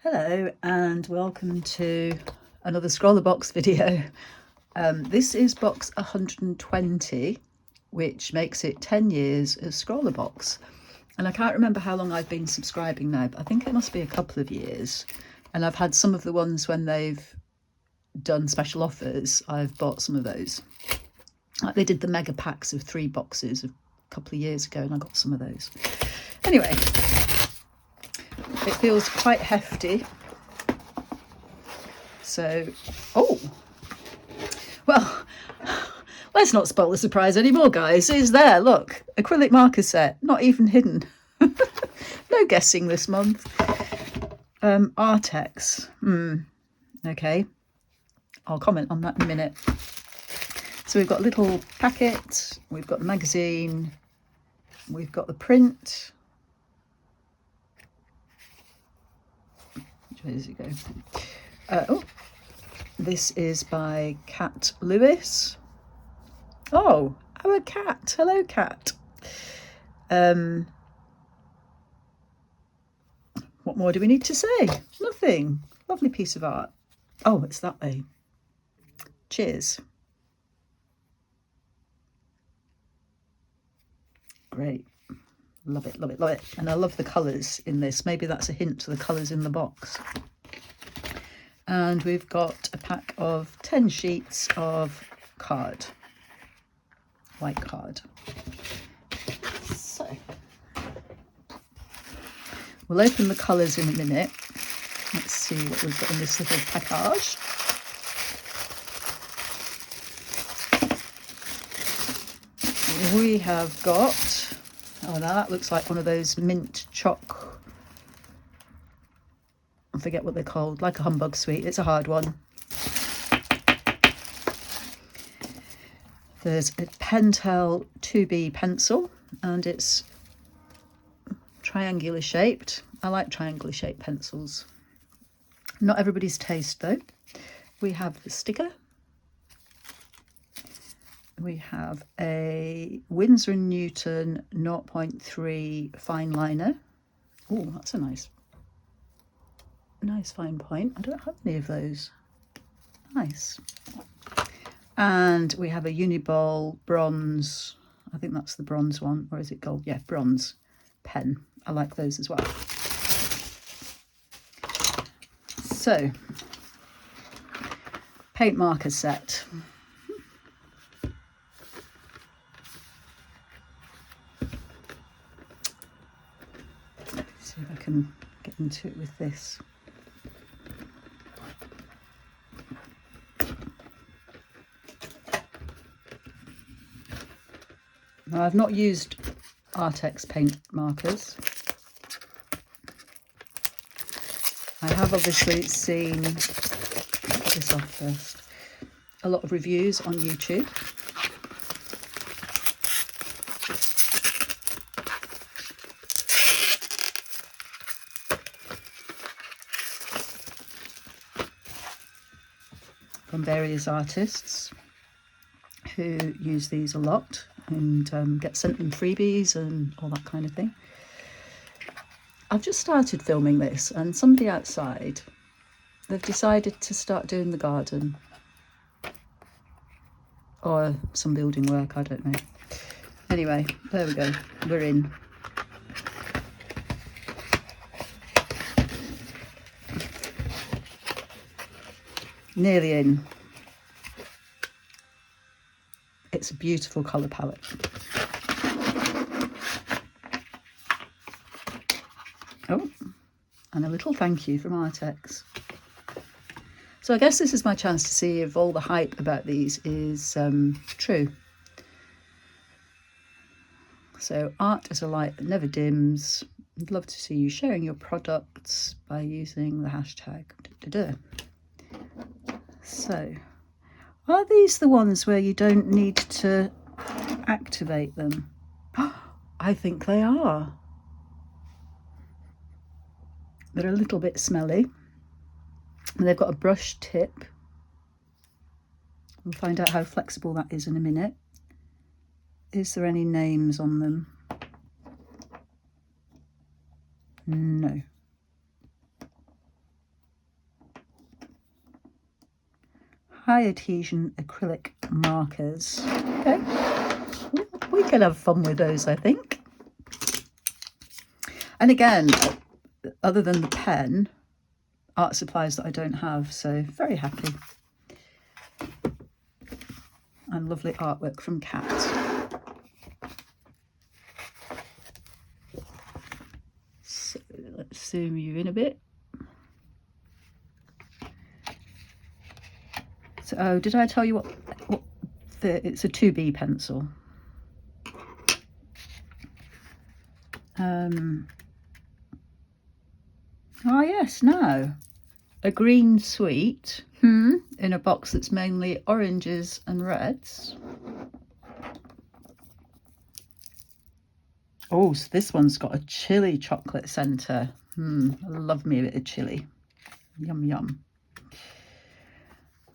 Hello and welcome to another ScrawlrBox video. This is box 120, which makes it 10 years of ScrawlrBox. And I can't remember how long I've been subscribing now, but I think it must be a couple of years. And I've had some of the ones when they've done special offers, I've bought some of those. Like they did the mega packs of 3 boxes a couple of years ago and I got some of those. Anyway, it feels quite hefty. So, well, let's not spoil the surprise anymore, guys. It's there, look. Acrylic marker set, not even hidden. No guessing this month. Artex. Okay. I'll comment on that in a minute. So we've got a little packet, we've got the magazine, we've got the print. Which way does it go? This is by Cat Lewis. Oh, our cat. Hello, cat. What more do we need to say? Nothing. Lovely piece of art. Oh, it's that way. Cheers. Great. Love it, love it, love it. And I love the colours in this. Maybe that's a hint to the colours in the box. And we've got a pack of 10 sheets of card. White card. So, we'll open the colours in a minute. Let's see what we've got in this little package. We have got, oh, now that looks like one of those mint choc, I forget what they're called, like a humbug sweet. It's a hard one. There's a Pentel 2B pencil and it's triangular shaped. I like triangular shaped pencils. Not everybody's taste though. We have the sticker. We have a Winsor & Newton 0.3 fine liner. Oh, that's a nice fine point. I don't have any of those. Nice. And we have a Uniball bronze, I think that's the bronze one, or is it gold? Yeah, bronze pen. I like those as well. So, paint marker set. See if I can get into it with this. Now, I've not used Artex paint markers. I have obviously seen, put this off first, a lot of reviews on YouTube. From various artists who use these a lot and get sent them freebies and all that kind of thing. I've just started filming this and somebody outside, they've decided to start doing the garden or some building work, I don't know. Anyway, there we go, we're in. Nearly in. It's a beautiful colour palette. Oh, and a little thank you from Artex. So I guess this is my chance to see if all the hype about these is true. So, art is a light that never dims. I'd love to see you sharing your products by using the hashtag. So, are these the ones where you don't need to activate them? I think they are. They're a little bit smelly. And they've got a brush tip. We'll find out how flexible that is in a minute. Is there any names on them? No. high adhesion acrylic markers. Okay, we can have fun with those, I think. And again, other than the pen, art supplies that I don't have, so very happy. And lovely artwork from Kat. So let's zoom you in a bit. So, oh, did I tell you what it's a 2B pencil. Oh yes, now a green sweet in a box that's mainly oranges and reds. Oh, so this one's got a chili chocolate centre. I love me a bit of chili. Yum yum.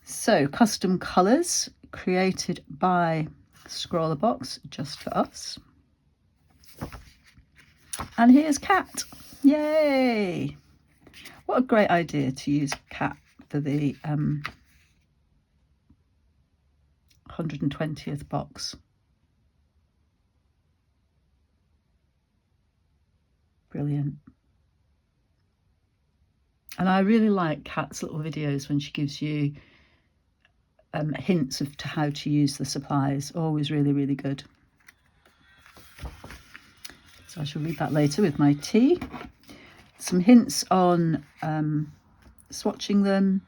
So custom colours created by ScrawlrBox just for us. And here's Kat. Yay! What a great idea to use Kat for the 120th box. Brilliant. And I really like Kat's little videos when she gives you hints of how to use the supplies. Always really, really good. So I shall read that later with my tea. Some hints on swatching them.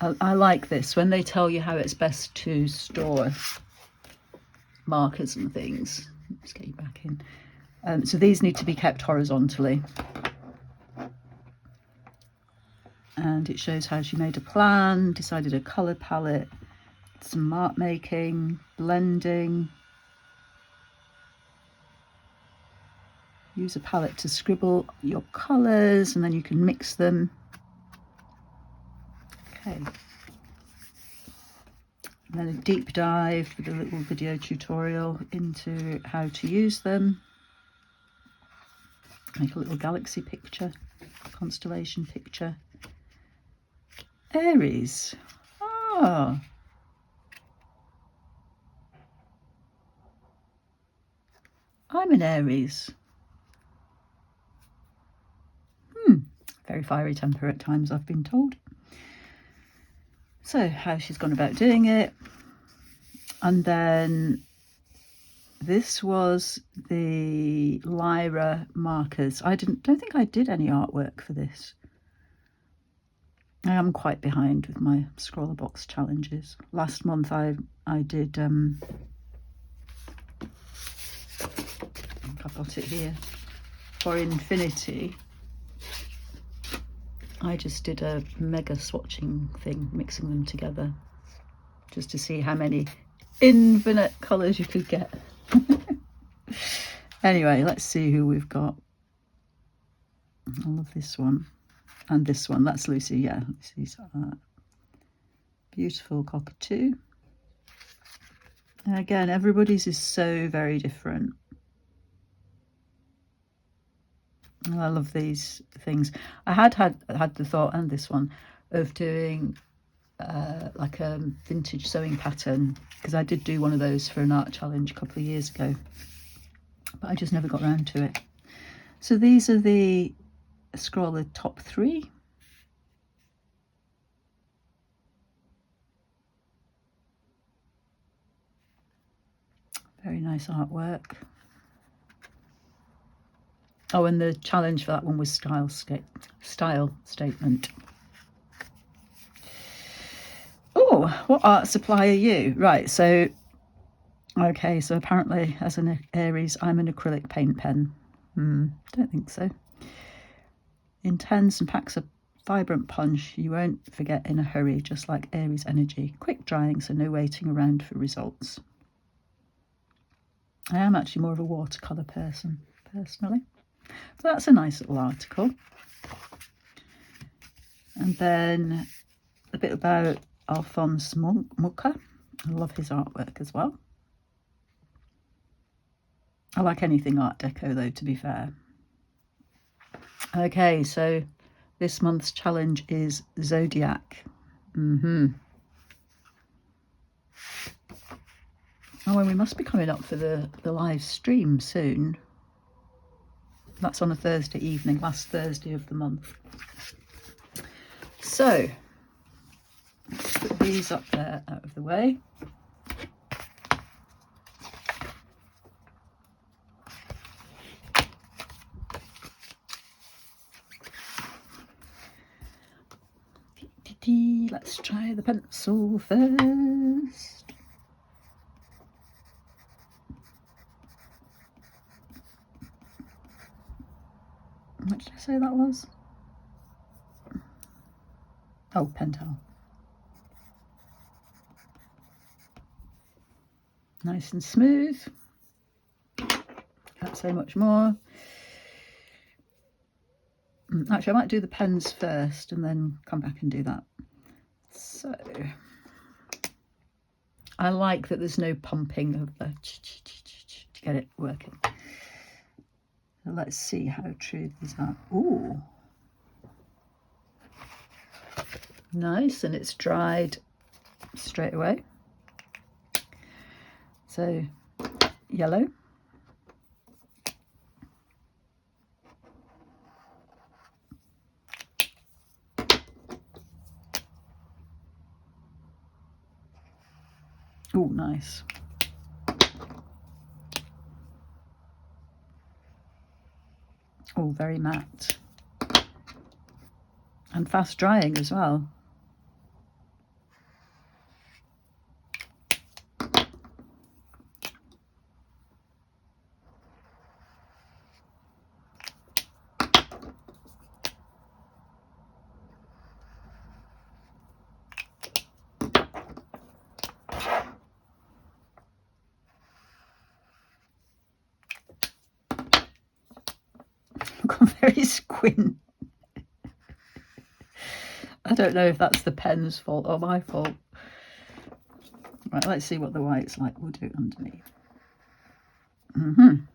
I like this when they tell you how it's best to store markers and things. Let's get you back in. So these need to be kept horizontally. And it shows how she made a plan, decided a colour palette, some mark making, blending. Use a palette to scribble your colours and then you can mix them. Okay. And then a deep dive with a little video tutorial into how to use them. Make a little galaxy picture, constellation picture. Aries. Ah. I'm an Aries. Very fiery temper at times, I've been told. So how she's gone about doing it. And then this was the Lyra markers. I don't think I did any artwork for this. I am quite behind with my ScrawlrBox challenges. Last month I did, I think I've got it here, for Infinity. I just did a mega swatching thing, mixing them together, just to see how many infinite colours you could get. Anyway, let's see who we've got. I love this one. And this one, that's Lucy, yeah. Lucy's beautiful cockatoo. And again, everybody's is so very different. Oh, I love these things. I had the thought, and this one, of doing like a vintage sewing pattern, because I did do one of those for an art challenge a couple of years ago, but I just never got around to it. So these are the Scrawler top 3. Very nice artwork. Oh, and the challenge for that one was style statement. Oh, what art supply are you? Right, so, okay, so apparently as an Aries, I'm an acrylic paint pen. Don't think so. Intense and packs a vibrant punch. You won't forget in a hurry, just like Aries energy. Quick drying, so no waiting around for results. I am actually more of a watercolour person, personally. So that's a nice little article. And then a bit about Alphonse Mucha. I love his artwork as well. I like anything Art Deco though, to be fair. Okay, so this month's challenge is Zodiac. Oh, and we must be coming up for the live stream soon. That's on a Thursday evening, last Thursday of the month. So, put these up there out of the way. Let's try the pencil first. What did I say that was? Oh, pentel. Nice and smooth. Can't say much more. Actually, I might do the pens first and then come back and do that. So, I like that there's no pumping of the to get it working. So let's see how true these are. Ooh. Nice, and it's dried straight away. So, yellow. Oh, nice. Oh, very matte. And fast drying as well. Look, I'm very squint. I don't know if that's the pen's fault or my fault. Right, let's see what the white's like. We'll do it underneath. And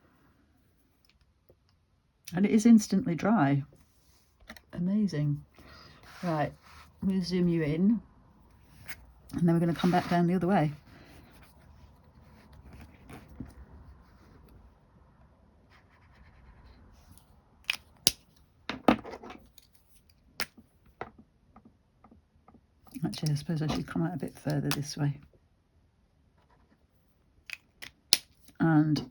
it is instantly dry. Amazing. Right, we'll zoom you in. And then we're going to come back down the other way. Actually, I suppose I should come out a bit further this way. And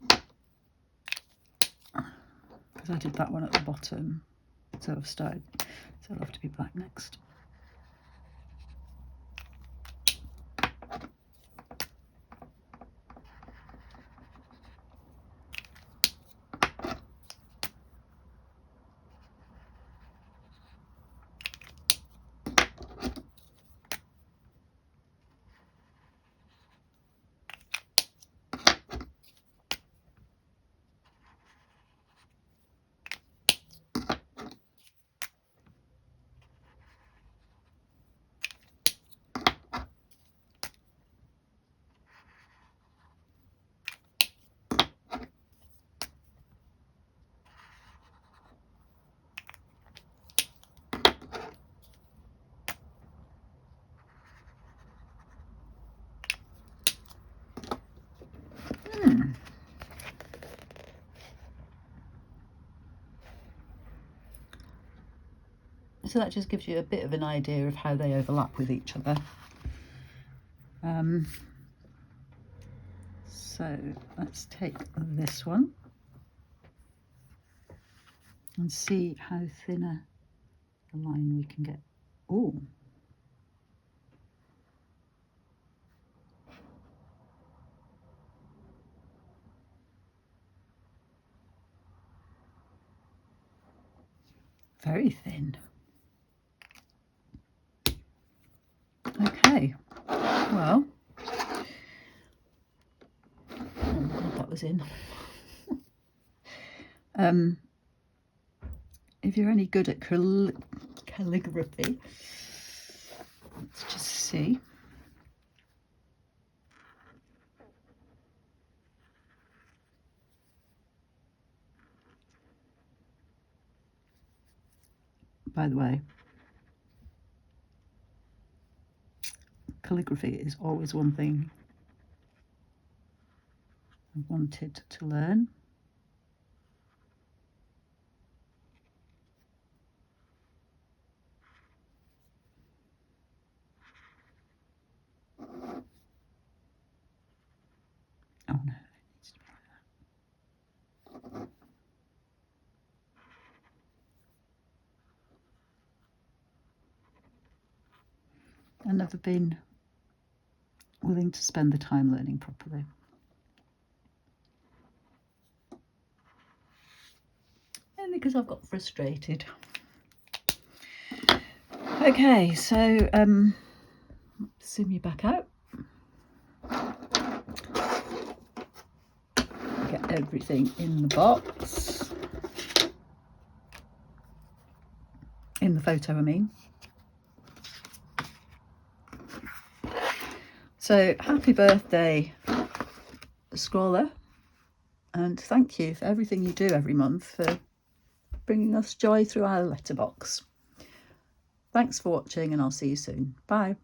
because I did that one at the bottom, so I've started, so it'll have to be black next. So that just gives you a bit of an idea of how they overlap with each other. So let's take this one and see how thinner the line we can get. Oh, very thin. Okay, well, that was in. If you're any good at calligraphy, let's just see. By the way, calligraphy is always one thing wanted to learn. Oh no, it needs to be like that. I've never been willing to spend the time learning properly. Only because I've got frustrated. Okay, so zoom you back out. Get everything in the box. In the photo, I mean. So happy birthday, Scrawler, and thank you for everything you do every month for bringing us joy through our letterbox. Thanks for watching, and I'll see you soon. Bye.